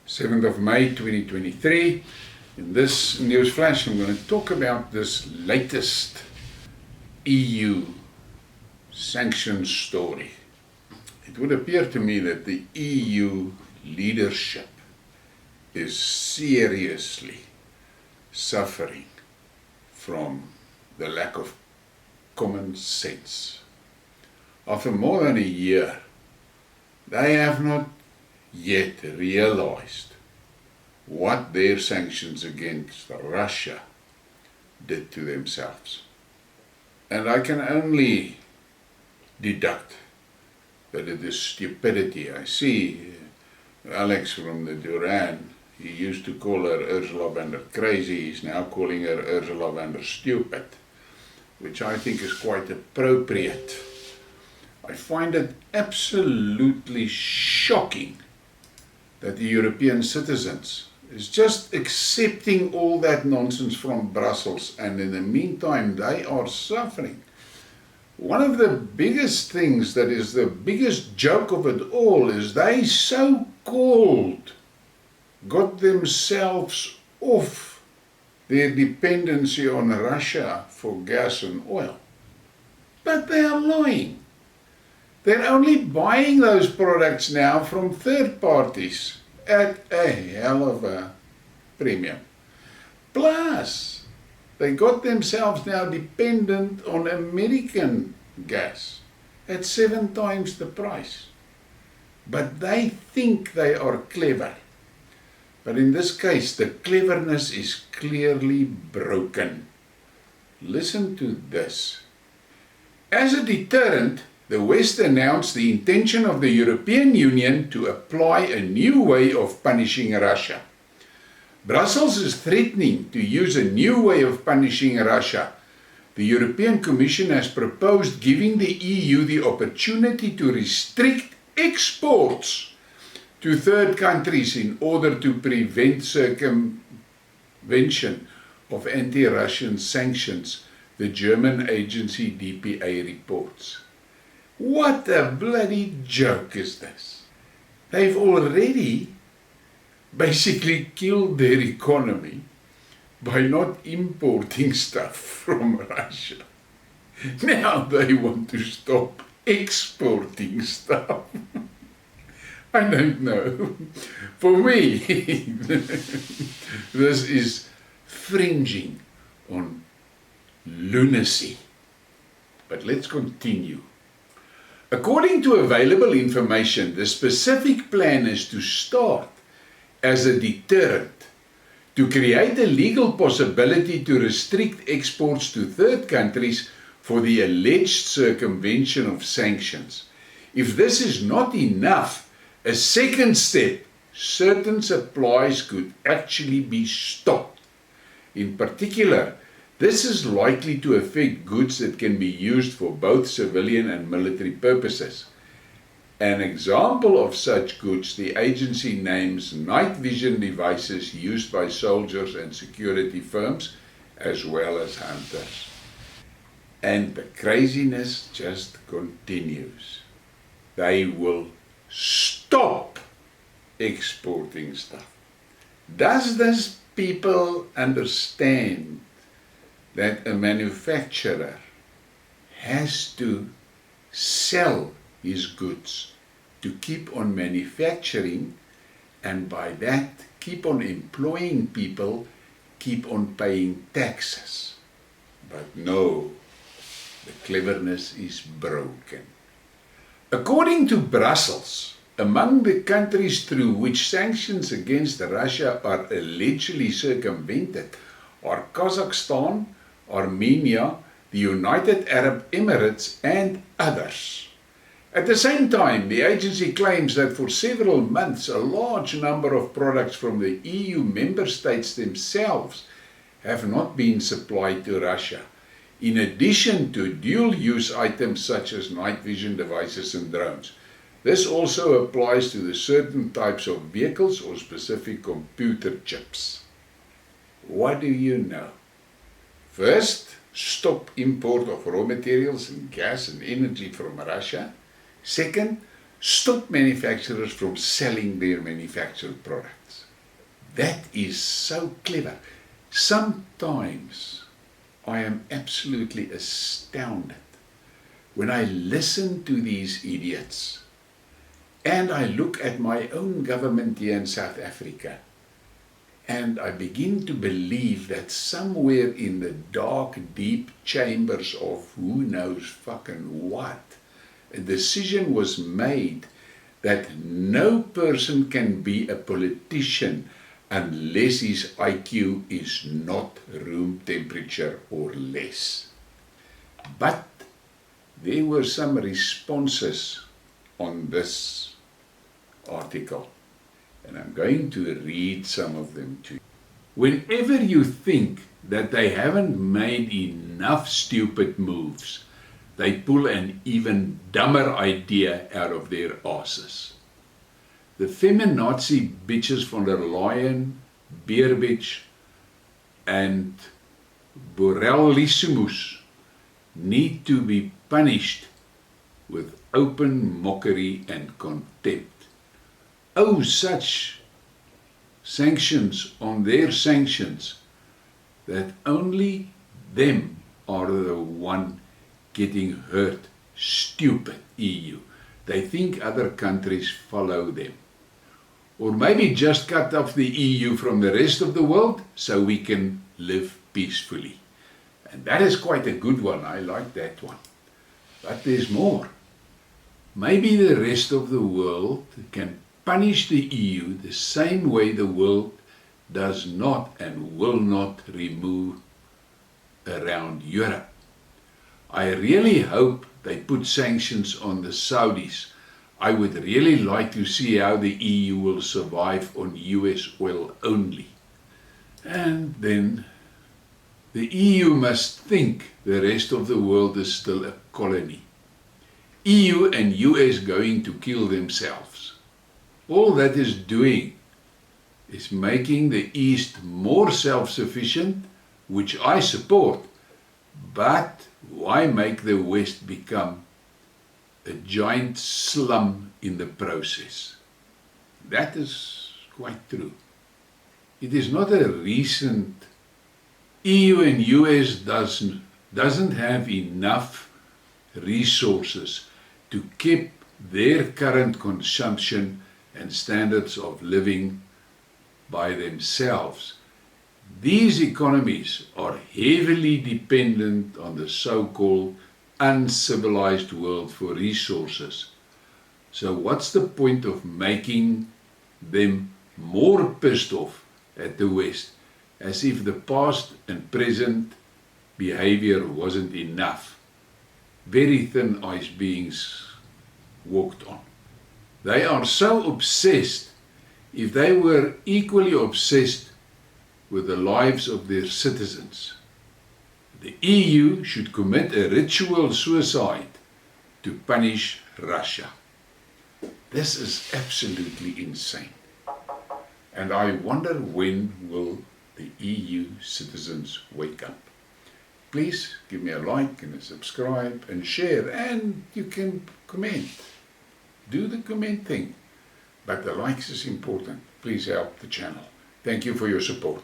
7th of May 2023. In this news flash, I'm going to talk about this latest EU sanctions story. It would appear to me that the EU leadership is seriously suffering from the lack of common sense. After more than a year, they have not yet realized what their sanctions against Russia did to themselves. And I can only deduct that it is stupidity. I see Alex from the Duran, he used to call her Ursula von der Crazy, he's now calling her Ursula von der Stupid, which I think is quite appropriate. I find it absolutely shocking that the European citizens is just accepting all that nonsense from Brussels, and in the meantime they are suffering. One of the biggest things that is the biggest joke of it all is they so-called got themselves off their dependency on Russia for gas and oil. But they are lying. They're only buying those products now from third parties at a hell of a premium. Plus, they got themselves now dependent on American gas at 7 times the price. But they think they are clever. But in this case, the cleverness is clearly broken. Listen to this. As a deterrent, the West announced the intention of the European Union to apply a new way of punishing Russia. Brussels is threatening to use a new way of punishing Russia. The European Commission has proposed giving the EU the opportunity to restrict exports to third countries in order to prevent circumvention of anti-Russian sanctions, the German agency DPA reports. What a bloody joke is this? They've already basically killed their economy by not importing stuff from Russia. Now they want to stop exporting stuff. I don't know. For me, this is fringing on lunacy. But let's continue. According to available information, the specific plan is to start as a deterrent to create a legal possibility to restrict exports to third countries for the alleged circumvention of sanctions. If this is not enough, a second step, certain supplies could actually be stopped. In particular, this is likely to affect goods that can be used for both civilian and military purposes. An example of such goods, the agency names night vision devices used by soldiers and security firms, as well as hunters. And the craziness just continues. They will stop exporting stuff. Does this people understand that a manufacturer has to sell his goods to keep on manufacturing, and by that keep on employing people, keep on paying taxes? But no, the cleverness is broken. According to Brussels, among the countries through which sanctions against Russia are allegedly circumvented are Kazakhstan, Armenia, the United Arab Emirates, and others. At the same time, the agency claims that for several months a large number of products from the EU member states themselves have not been supplied to Russia, in addition to dual-use items such as night vision devices and drones. This also applies to the certain types of vehicles or specific computer chips. What do you know? First, stop import of raw materials and gas and energy from Russia. Second, stop manufacturers from selling their manufactured products. That is so clever. Sometimes I am absolutely astounded when I listen to these idiots and I look at my own government here in South Africa, and I begin to believe that somewhere in the dark, deep chambers of who knows fucking what, a decision was made that no person can be a politician unless his IQ is not room temperature or less. But there were some responses on this article, and I'm going to read some of them to you. Whenever you think that they haven't made enough stupid moves, they pull an even dumber idea out of their asses. The feminazi bitches von der Leyen, Beerbitch, and Borrellissimus need to be punished with open mockery and contempt. Oh, such sanctions on their sanctions that only them are the one getting hurt. Stupid EU. They think other countries follow them. Or maybe just cut off the EU from the rest of the world so we can live peacefully. And that is quite a good one. I like that one. But there's more. Maybe the rest of the world can punish the EU the same way the world does not and will not remove around Europe. I really hope they put sanctions on the Saudis. I would really like to see how the EU will survive on US oil only. And then the EU must think the rest of the world is still a colony. EU and US going to kill themselves. All that is doing is making the East more self-sufficient, which I support, but why make the West become a giant slum in the process? That is quite true. It is not a recent EU and US doesn't have enough resources to keep their current consumption and standards of living by themselves. These economies are heavily dependent on the so-called uncivilized world for resources. So what's the point of making them more pissed off at the West, as if the past and present behavior wasn't enough? Very thin ice being walked on. They are so obsessed. If they were equally obsessed with the lives of their citizens, the EU should commit a ritual suicide to punish Russia. This is absolutely insane. And I wonder when will the EU citizens wake up. Please give me a like and a subscribe and share, and you can comment. Do the comment thing. But the likes is important. Please help the channel. Thank you for your support.